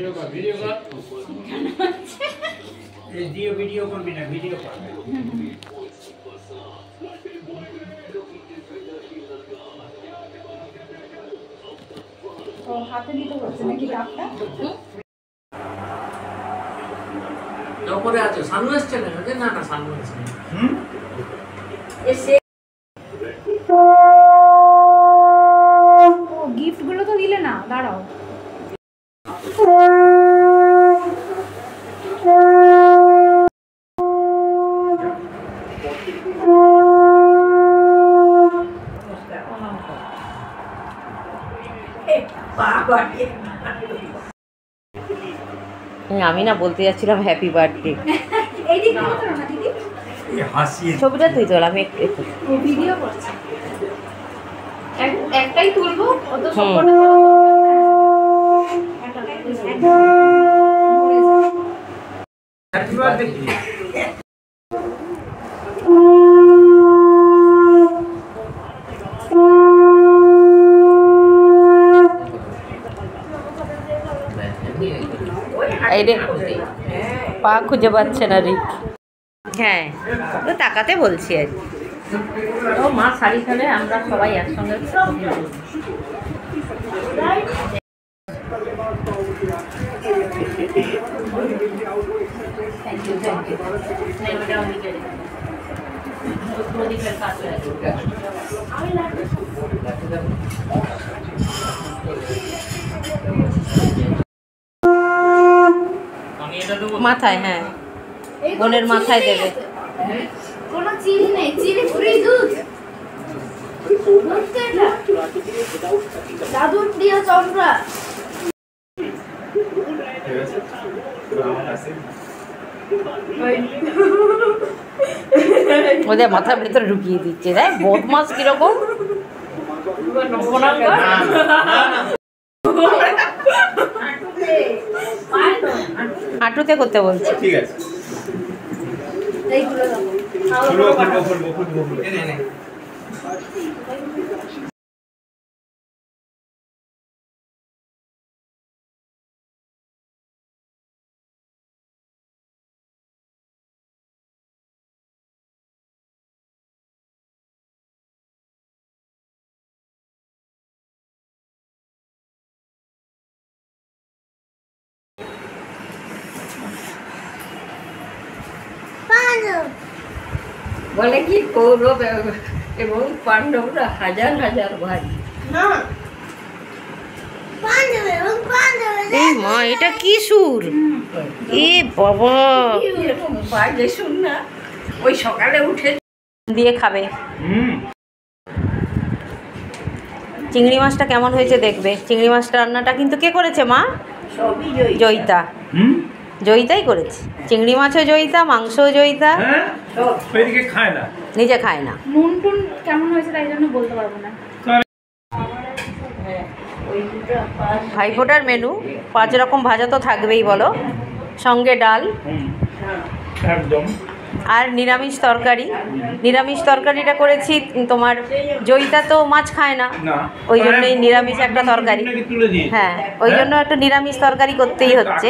Video করবি না, video কর। হাতে নিতে হচ্ছে নাকি ডাবটা? উপরে আছে সানরাইজ চ্যানেল আছে না? না সানরাইজ এসে ও গিফট গুলো তো দিলে না, দাঁড়াও। আমি না বলতে যাচ্ছিলাম হ্যাপি বার্থডে। এই দিক থেকে তো না দিদি, হাসি ছবিটা তুই তোল, আমি একটু ও ভিডিও করছে। একটাই তুলবো, অত হুম। হ্যাপি বার্থডে কি? এই রে পা খুঁজে পাচ্ছে না রিক। হ্যাঁ তো তাকাতে বলছি আর কি। ও মা শাড়ি খেলে আমরা সবাই একসঙ্গে মাথায়, হ্যাঁ বোনের মাথায় দেবে। কোনো চিনি নেই, চিনি ফ্রি দুধ। দাদুর প্রিয় চন্দ্রা। ওদের মাথার ভেতরে ঢুকিয়ে দিচ্ছে, তাই বদমাস কিরকম। হাঁটুতে করতে বলছে। ঠিক আছে, এইগুলো দাও। খুলবো। বলে কি কৌরব এবং পাণ্ডবরা হাজার হাজার ভাই। এই মা এটা কি সুর? এ বাবা বাজে শুন না, ওই সকালে উঠে দিয়ে খাবে। চিংড়ি মাছটা কেমন হয়েছে দেখবে। চিংড়ি মাছটা রান্নাটা কিন্তু কে করেছে মা? জয়িতা। জয়িতাই করেছে। চিংড়ি মাছও জয়িতা, মাংসও জয়িতা। খায় না, নিজে খায় না। নুন টুন কেমন হয়েছে তাই জন্য বলতে পারবো না। ভাইফোঁটার মেনু 5 রকম ভাজা তো থাকবেই বলো, সঙ্গে ডাল একদম, আর নিরামিষ তরকারি। নিরামিষ তরকারিটা করেছি তোমার, জয়িতা তো মাছ খায় না, ওই জন্যই নিরামিষ একটা তরকারি। হ্যাঁ ওই জন্য একটা নিরামিষ তরকারি করতেই হচ্ছে।